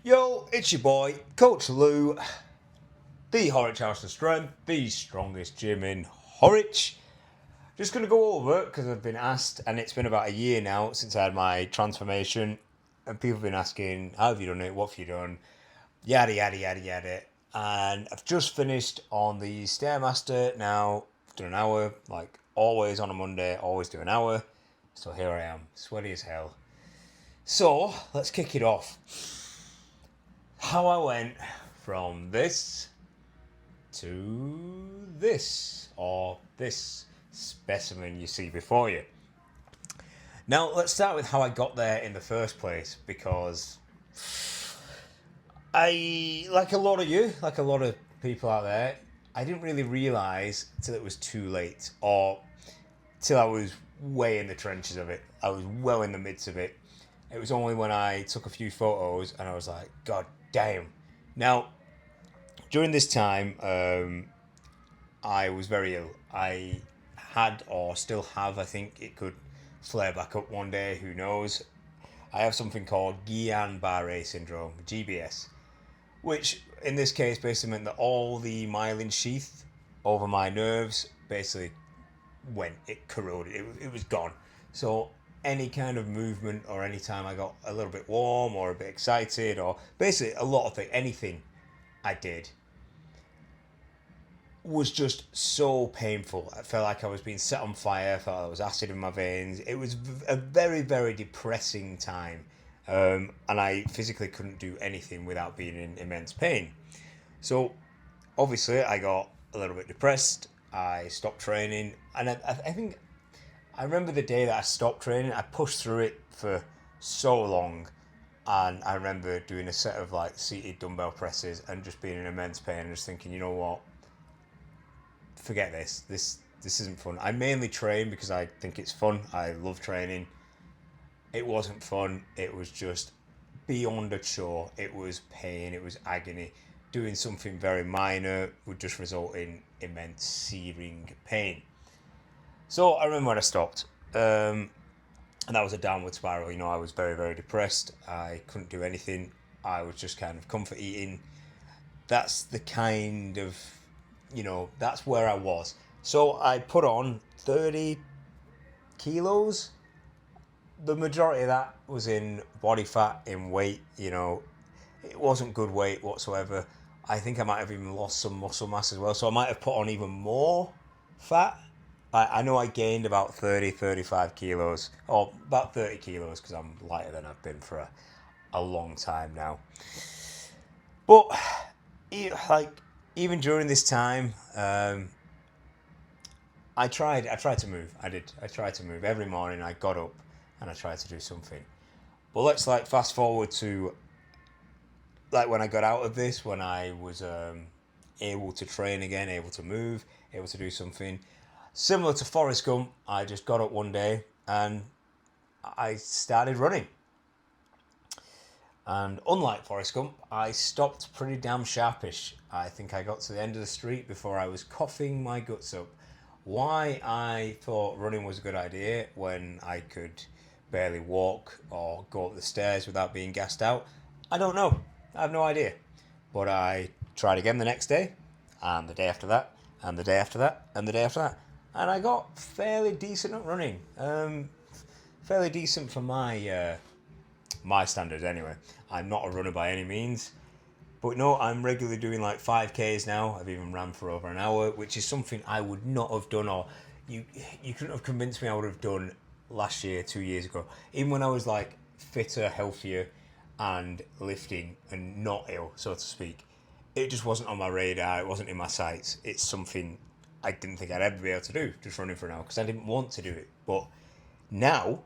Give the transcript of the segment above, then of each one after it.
Yo, it's your boy, Coach Lou, the Horwich House of Strength, the strongest gym in Horwich. Just going to go over, because I've been asked, and it's been about a year now since I had my transformation, and people have been asking, how have you done it, what have you done, yada, yada, yada, yada. And I've just finished on the Stairmaster now. I've done an hour, like always on a Monday, always do an hour. So here I am, sweaty as hell. So, let's kick it off. How I went from this to this, or this specimen you see before you. Now, let's start with how I got there in the first place, because like a lot of people out there, I didn't really realise till it was too late, or till I was way in the trenches of it. I was well in the midst of it. It was only when I took a few photos and I was like, God damn. Now, during this time, I was very ill. I had, or still have, I think it could flare back up one day, who knows. I have something called Guillain-Barré syndrome, GBS, which in this case basically meant that all the myelin sheath over my nerves basically it corroded, it was gone. So any kind of movement, or any time I got a little bit warm or a bit excited, or basically a lot of anything I did was just so painful. I felt like I was being set on fire. I felt like there was acid in my veins. It was a very, very depressing time. And I physically couldn't do anything without being in immense pain. So obviously I got a little bit depressed. I stopped training, and I think I remember the day that I stopped training. I pushed through it for so long, and I remember doing a set of like seated dumbbell presses and just being in immense pain and just thinking, you know what, forget this. This isn't fun. I mainly train because I think it's fun. I love training. It wasn't fun. It was just beyond a chore. It was pain. It was agony. Doing something very minor would just result in immense searing pain. So I remember when I stopped, and that was a downward spiral. You know, I was very, very depressed. I couldn't do anything. I was just kind of comfort eating. That's the kind of, that's where I was. So I put on 30 kilos. The majority of that was in body fat, in weight. It wasn't good weight whatsoever. I think I might have even lost some muscle mass as well. So I might have put on even more fat. I know I gained about 35 kilos, or about 30 kilos, because I'm lighter than I've been for a long time now. But even during this time, I tried to move. I tried to move every morning. I got up and I tried to do something. But let's fast forward to when I got out of this, when I was able to train again, able to move, able to do something. Similar to Forrest Gump, I just got up one day and I started running. And unlike Forrest Gump, I stopped pretty damn sharpish. I think I got to the end of the street before I was coughing my guts up. Why I thought running was a good idea when I could barely walk or go up the stairs without being gassed out, I don't know. I have no idea. But I tried again the next day, and the day after that, and the day after that, and the day after that. And I got fairly decent at running. Fairly decent for my standards anyway. I'm not a runner by any means. But no, I'm regularly doing 5Ks now. I've even ran for over an hour, which is something I would not have done, or you couldn't have convinced me I would have done last year, 2 years ago. Even when I was fitter, healthier, and lifting and not ill, so to speak. It just wasn't on my radar. It wasn't in my sights. It's something I didn't think I'd ever be able to do, just running for an hour, because I didn't want to do it. But now,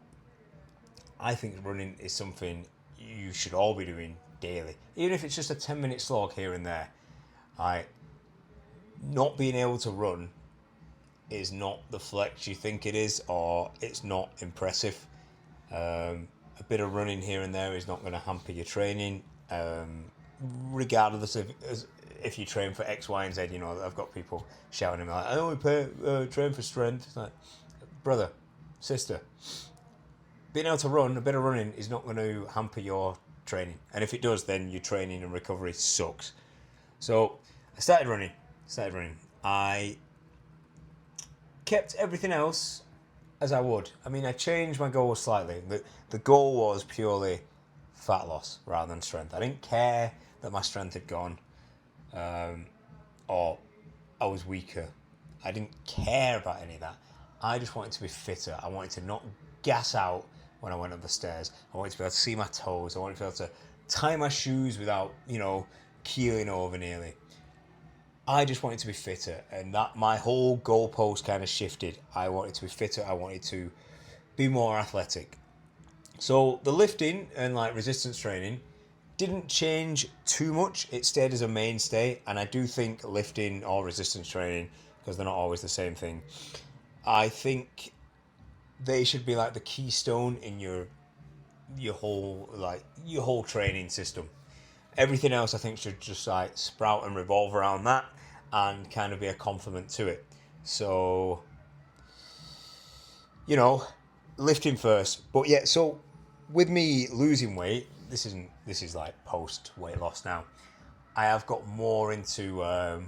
I think running is something you should all be doing daily. Even if it's just a 10-minute slog here and there. Not being able to run is not the flex you think it is, or it's not impressive. A bit of running here and there is not going to hamper your training, regardless of if you train for X, Y, and Z. I've got people shouting at me I only train for strength. It's like, brother, sister, being able to run, a bit of running is not going to hamper your training. And if it does, then your training and recovery sucks. So I started running. I kept everything else as I would. I mean, I changed my goal slightly. The goal was purely fat loss rather than strength. I didn't care that my strength had gone, or I was weaker. I didn't care about any of that. I just wanted to be fitter. I wanted to not gas out when I went up the stairs. I wanted to be able to see my toes. I wanted to be able to tie my shoes without, keeling over nearly. I just wanted to be fitter, and that my whole goalpost kind of shifted. I wanted to be fitter. I wanted to be more athletic. So the lifting and resistance training didn't change too much. It stayed as a mainstay, and I do think lifting or resistance training, because they're not always the same thing, I think they should be like the keystone in your whole training system. Everything else I think should just sprout and revolve around that and kind of be a complement to it. So, lifting first. But yeah, so with me losing weight, this is like post weight loss now. I have got more into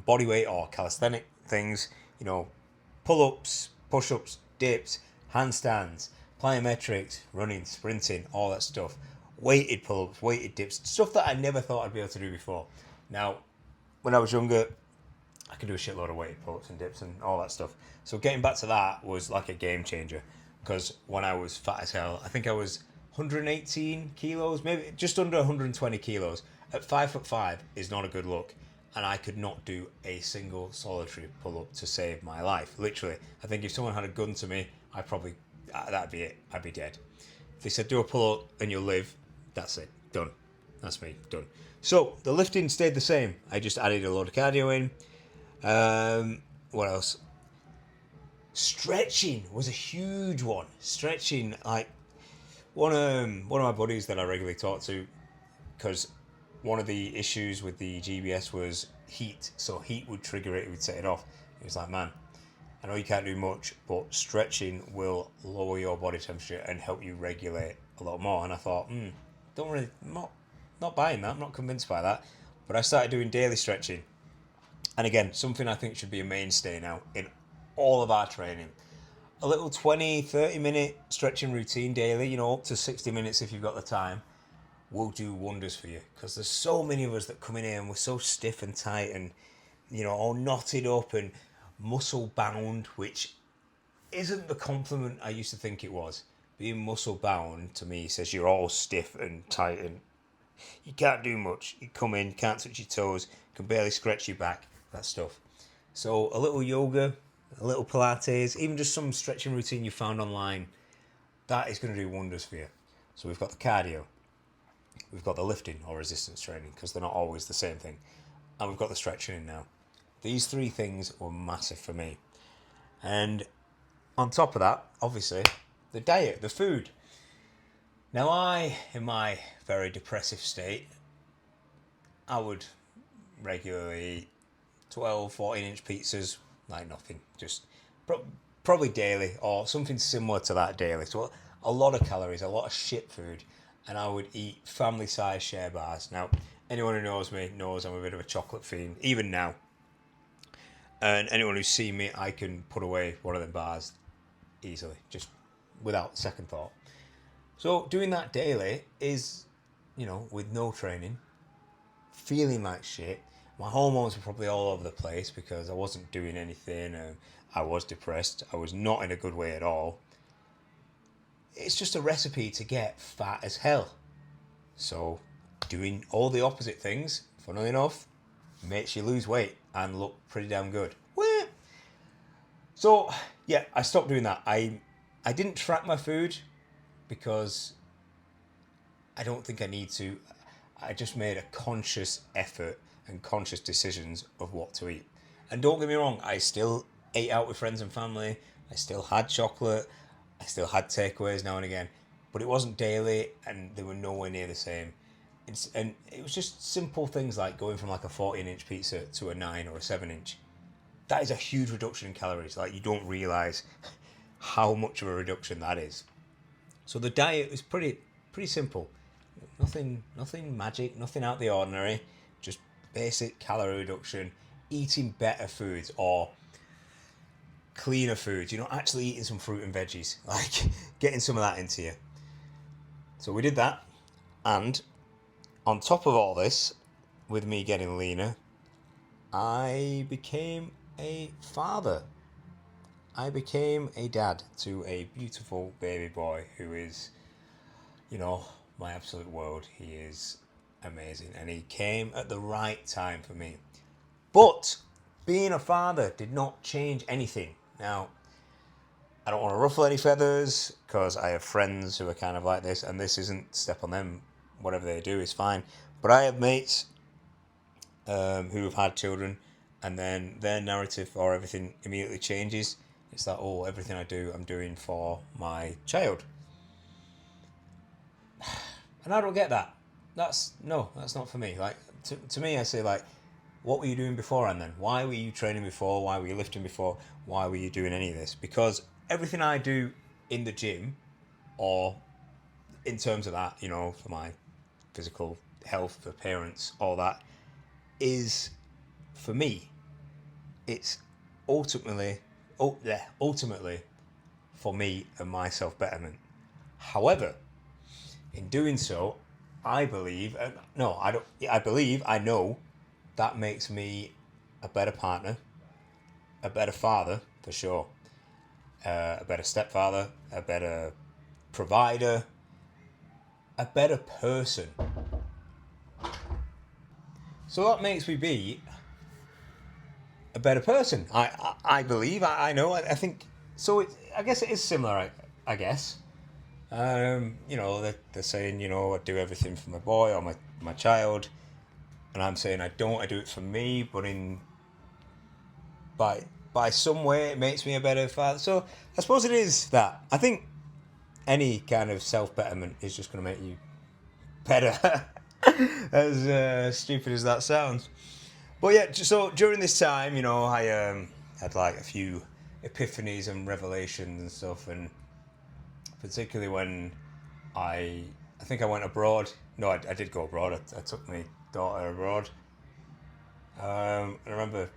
body weight or calisthenic things, pull-ups, push-ups, dips, handstands, plyometrics, running, sprinting, all that stuff. Weighted pull-ups, weighted dips, stuff that I never thought I'd be able to do before. Now, when I was younger, I could do a shitload of weighted pull-ups and dips and all that stuff. So getting back to that was like a game changer, because when I was fat as hell, I think I was 118 kilos, maybe just under 120 kilos. At 5'5" is not a good look, and I could not do a single solitary pull-up to save my life. Literally, I think if someone had a gun to me, that'd be it. I'd be dead. If they said do a pull-up and you'll live, that's it. Done. That's me. Done. So the lifting stayed the same. I just added a load of cardio in. What else? Stretching was a huge one. Stretching, one of my buddies that I regularly talk to, because one of the issues with the GBS was heat. So heat would trigger it, it would set it off. He was like, man, I know you can't do much, but stretching will lower your body temperature and help you regulate a lot more. And I thought, not buying that. I'm not convinced by that. But I started doing daily stretching. And again, something I think should be a mainstay now in all of our training. A little 20, 30 minute stretching routine daily, up to 60 minutes if you've got the time, will do wonders for you. Because there's so many of us that come in here and we're so stiff and tight and, all knotted up and muscle bound, which isn't the compliment I used to think it was. Being muscle bound to me says you're all stiff and tight and you can't do much. You come in, can't touch your toes, can barely stretch your back, that stuff. So a little yoga, a little Pilates, even just some stretching routine you found online, that is going to do wonders for you. So we've got the cardio, we've got the lifting or resistance training, because they're not always the same thing, and we've got the stretching in now. These three things were massive for me. And on top of that, obviously, the diet, the food. Now in my very depressive state, I would regularly eat 12, 14-inch pizzas, like nothing, just probably daily or something similar to that daily. So a lot of calories, a lot of shit food, and I would eat family-sized share bars. Now, anyone who knows me knows I'm a bit of a chocolate fiend, even now. And anyone who's seen me, I can put away one of them bars easily, just without second thought. So doing that daily is, with no training, feeling like shit. My hormones were probably all over the place because I wasn't doing anything. I was depressed. I was not in a good way at all. It's just a recipe to get fat as hell. So doing all the opposite things, funnily enough, makes you lose weight and look pretty damn good. So yeah, I stopped doing that. I didn't track my food because I don't think I need to. I just made a conscious effort and conscious decisions of what to eat. And don't get me wrong, I still ate out with friends and family. I still had chocolate. I still had takeaways now and again. But it wasn't daily and they were nowhere near the same. And it was just simple things like going from like a 14-inch pizza to a 9 or a 7-inch. That is a huge reduction in calories. Like, you don't realise how much of a reduction that is. So the diet is pretty simple. Nothing magic, nothing out of the ordinary. Just basic calorie reduction, eating better foods or cleaner foods. Actually eating some fruit and veggies, like getting some of that into you. So we did that, and on top of all this, with me getting leaner, I became a father. I became a dad to a beautiful baby boy who is, my absolute world. He is amazing, and he came at the right time for me. But being a father did not change anything. Now, I don't want to ruffle any feathers because I have friends who are kind of like this, and this isn't step on them. Whatever they do is fine. But I have mates who have had children, and then their narrative or everything immediately changes. It's like, oh, everything I do, I'm doing for my child. And I don't get that. That's not for me. Like, to me, I say, like, what were you doing beforehand then? Why were you training before? Why were you lifting before? Why were you doing any of this? Because everything I do in the gym, or in terms of that, for my physical health, appearance, all that, is, for me, it's ultimately for me and my self-betterment. However, in doing so, I know that makes me a better partner, a better father, for sure, a better stepfather, a better provider, a better person. So that makes me be a better person. I believe, I know, I think, so I guess it is similar, I guess. They're saying, I do everything for my boy or my child, and I'm saying I do it for me, but by some way it makes me a better father. So I suppose it is that. I think any kind of self-betterment is just going to make you better, as stupid as that sounds. But yeah, so during this time, I had like a few epiphanies and revelations and stuff, and particularly when I think I went abroad. No, I did go abroad. I took my daughter abroad. I remember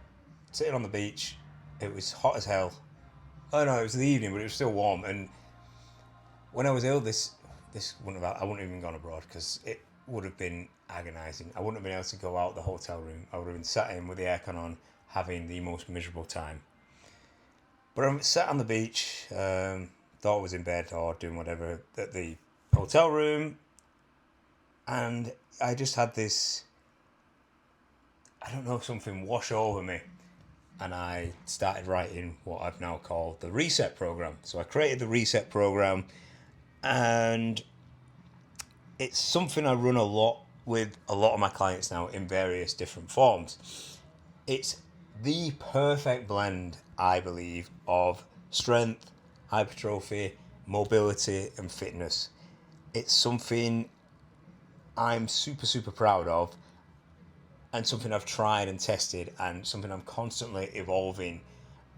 sitting on the beach. It was hot as hell. Oh no, it was the evening, but it was still warm. And when I was ill, this I wouldn't have even gone abroad because it would have been agonising. I wouldn't have been able to go out the hotel room. I would have been sat in with the aircon on, having the most miserable time. But I'm sat on the beach, thought I was in bed or doing whatever at the hotel room, and I just had this, I don't know, something wash over me, and I started writing what I've now called the Reset Program. So I created the Reset Program, and it's something I run a lot with a lot of my clients now in various different forms. It's the perfect blend, I believe, of strength, hypertrophy, mobility, and fitness. It's something I'm super, super proud of, and something I've tried and tested, and something I'm constantly evolving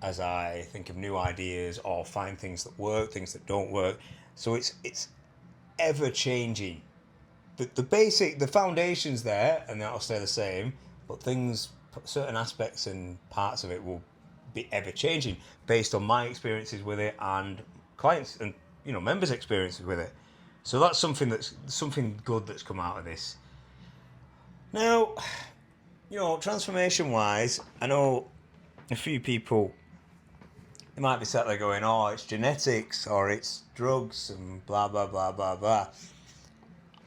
as I think of new ideas or find things that work, things that don't work. So it's ever changing. The foundation's there, and that'll stay the same, but certain aspects and parts of it will be ever changing based on my experiences with it and clients and members' experiences with it. So that's something good that's come out of this. Now, transformation wise, I know a few people, they might be sat there going, oh, it's genetics or it's drugs and blah blah blah blah blah.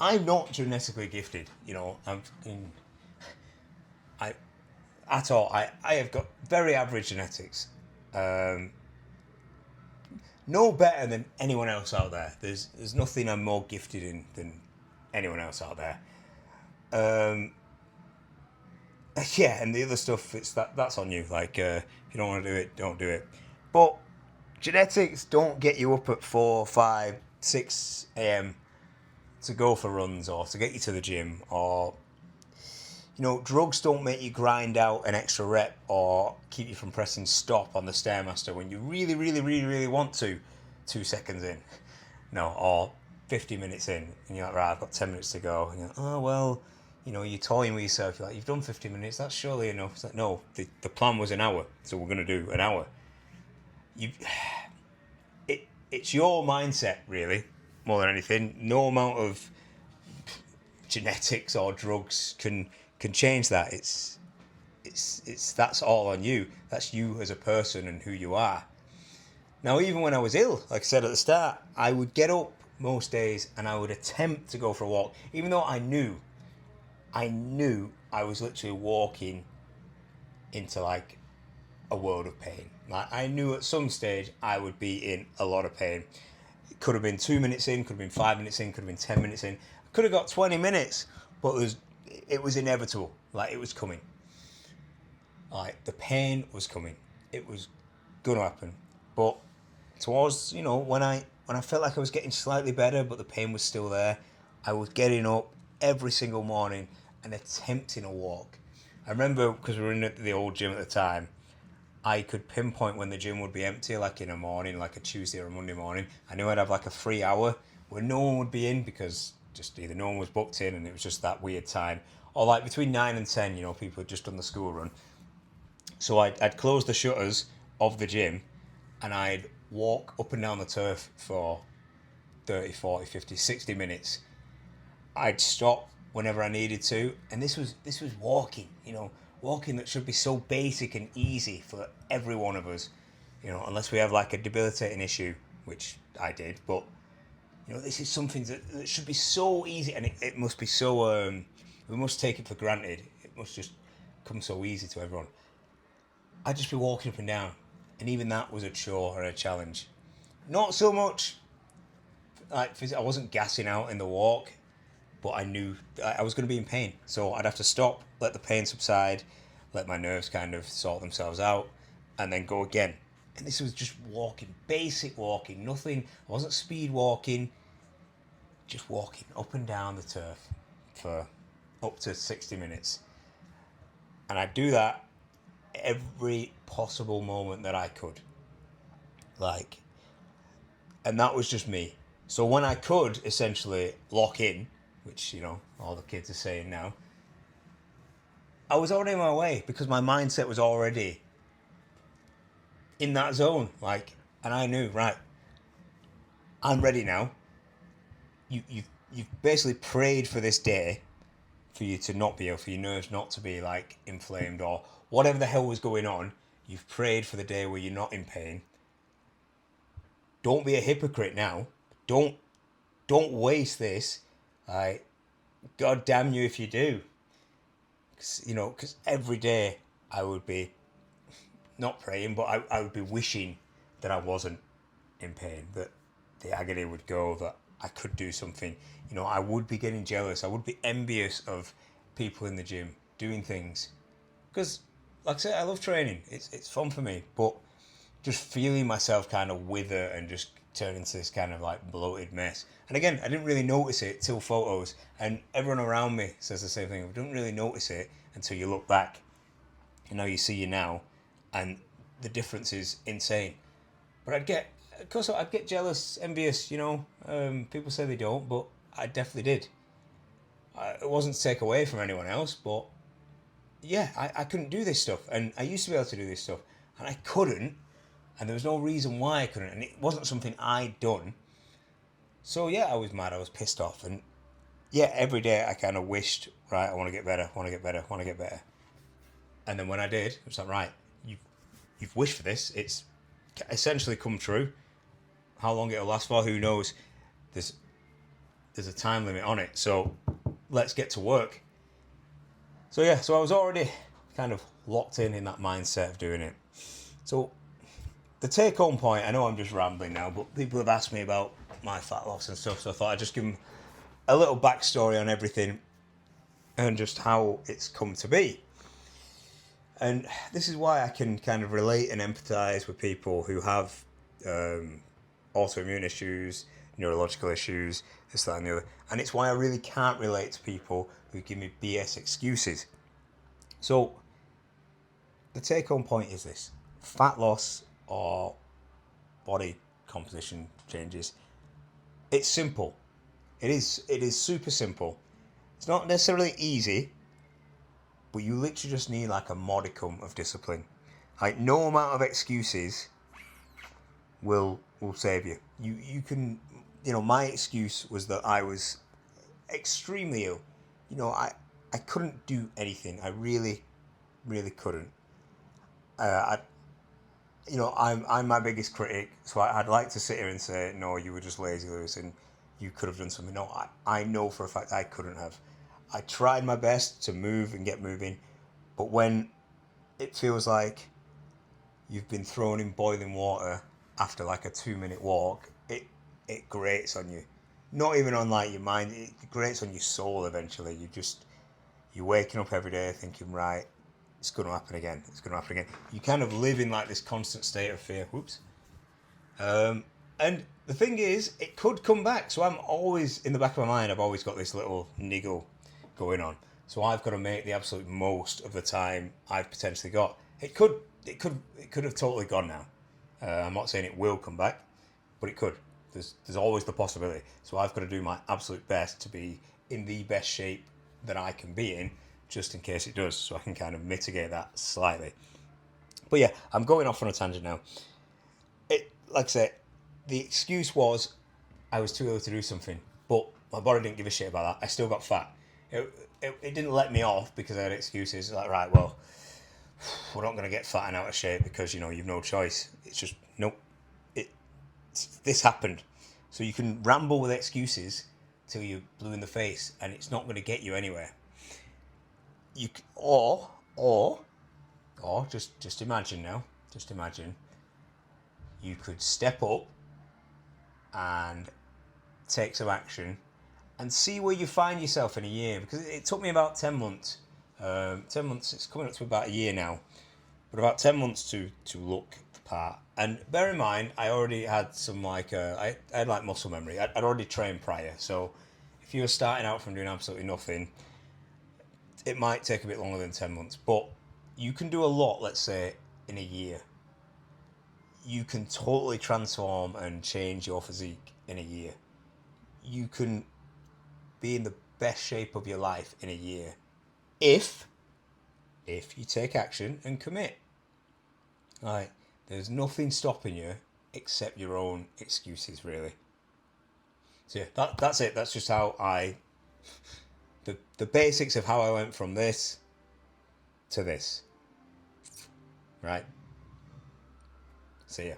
I'm not genetically gifted, at all. I have got very average genetics. No better than anyone else out there. There's nothing I'm more gifted in than anyone else out there. Yeah, and the other stuff, that's on you. Like, if you don't want to do it, don't do it. But genetics don't get you up at 4, 5, 6 a.m. to go for runs or to get you to the gym, or drugs don't make you grind out an extra rep or keep you from pressing stop on the Stairmaster when you really, really, really, really want to 2 seconds in. No, or 50 minutes in, and you're like, right, I've got 10 minutes to go. And you're like, oh, well, you're toying with yourself. You're like, you've done 50 minutes, that's surely enough. It's like, no, the plan was an hour, so we're going to do an hour. You, it's your mindset, really, more than anything. No amount of genetics or drugs can change that. It's that's all on you. That's you as a person and who you are. Now, even when I was ill, like I said at the start, I would get up most days and I would attempt to go for a walk, even though I knew I was literally walking into like a world of pain. Like I knew at some stage I would be in a lot of pain. It could have been 2 minutes in, could have been 5 minutes in, could have been 10 minutes in. I could have got 20 minutes, but it was inevitable. Like it was coming. Like the pain was coming. It was gonna happen. But towards, when I felt like I was getting slightly better, but the pain was still there, I was getting up every single morning and attempting a walk. I remember, because we were in the old gym at the time, I could pinpoint when the gym would be empty, like in a morning, like a Tuesday or a Monday morning. I knew I'd have like a free hour where no one would be in because just either no one was booked in and it was just that weird time. Or like between 9 and 10, people had just done the school run. So I'd close the shutters of the gym and I'd walk up and down the turf for 30, 40, 50, 60 minutes. I'd stop whenever I needed to. And this was walking, walking that should be so basic and easy for every one of us, unless we have like a debilitating issue, which I did. But, this is something that should be so easy, and it must be so, we must take it for granted. It must just come so easy to everyone. I'd just be walking up and down, and even that was a chore and a challenge. Not so much, like, I wasn't gassing out in the walk, but I knew I was going to be in pain. So I'd have to stop, let the pain subside, let my nerves kind of sort themselves out, and then go again. And this was just walking, basic walking, nothing. I wasn't speed walking, just walking up and down the turf for up to 60 minutes. And I'd do that every possible moment that I could. And that was just me. So when I could essentially lock in, which, all the kids are saying now, I was already on my way because my mindset was already in that zone. And I knew, right, I'm ready now. You've basically prayed for this day for you to not be ill, for your nerves not to be inflamed or whatever the hell was going on. You've prayed for the day where you're not in pain. Don't be a hypocrite now. Don't waste this. God damn you if you do. Because every day I would be not praying, but I would be wishing that I wasn't in pain, that the agony would go, that I could do something. I would be getting jealous. I would be envious of people in the gym doing things. Because, like I said, I love training. It's fun for me. But just feeling myself kind of wither and just turn into this kind of bloated mess. And again, I didn't really notice it till photos. And everyone around me says the same thing. I don't really notice it until you look back. And now you see you now. And the difference is insane. But I'd get jealous, envious, people say they don't, but I definitely did. It wasn't to take away from anyone else, but yeah, I couldn't do this stuff. And I used to be able to do this stuff. And I couldn't. And there was no reason why I couldn't. And it wasn't something I'd done. So yeah, I was mad. I was pissed off. And yeah, every day I kind of wished, right, I want to get better, want to get better, want to get better. And then when I did, it was like, right, you've wished for this. It's essentially come true. How long it'll last for, who knows? There's a time limit on it. So let's get to work. So yeah, so I was already kind of locked in that mindset of doing it. So the take-home point, I know I'm just rambling now, but people have asked me about my fat loss and stuff, so I thought I'd just give them a little backstory on everything and just how it's come to be. And this is why I can kind of relate and empathise with people who have autoimmune issues, neurological issues, this, that and the other. And it's why I really can't relate to people who give me BS excuses. So the take-home point is this. Fat loss or body composition changes, it's simple. It is super simple. It's not necessarily easy, but you literally just need like a modicum of discipline. Like no amount of excuses will save you. You can, my excuse was that I was extremely ill. I couldn't do anything. I really really couldn't. I I'm my biggest critic, so I'd like to sit here and say no, you were just lazy, Lewis, and you could have done something. No, I know for a fact I couldn't have. I tried my best to move and get moving, but when it feels like you've been thrown in boiling water after like a 2 minute walk, it grates on you. Not even on like your mind, it grates on your soul eventually. You're waking up every day thinking, right, it's going to happen again. It's going to happen again. You kind of live in like this constant state of fear. Whoops. And the thing is, it could come back. So I'm always, in the back of my mind, I've always got this little niggle going on. So I've got to make the absolute most of the time I've potentially got. It could have totally gone now. I'm not saying it will come back, but it could. There's always the possibility. So I've got to do my absolute best to be in the best shape that I can be in, just in case it does, so I can kind of mitigate that slightly. But yeah, I'm going off on a tangent now. Like I say, the excuse was I was too ill to do something, but my body didn't give a shit about that. I still got fat. It didn't let me off because I had excuses like, right, well, we're not going to get fat and out of shape because you've no choice. It's just nope. This happened, so you can ramble with excuses till you're blue in the face, and it's not going to get you anywhere. You or just imagine now. Just imagine you could step up and take some action and see where you find yourself in a year. Because it took me about 10 months. 10 months, it's coming up to about a year now. But about 10 months to look the part. And bear in mind, I already had some I had like muscle memory. I'd already trained prior. So if you were starting out from doing absolutely nothing, it might take a bit longer than 10 months. But you can do a lot, let's say, in a year. You can totally transform and change your physique in a year. You can be in the best shape of your life in a year if you take action and commit. Like, there's nothing stopping you except your own excuses, really. So yeah, that's it. That's just how the basics of how I went from this to this. Right? See ya.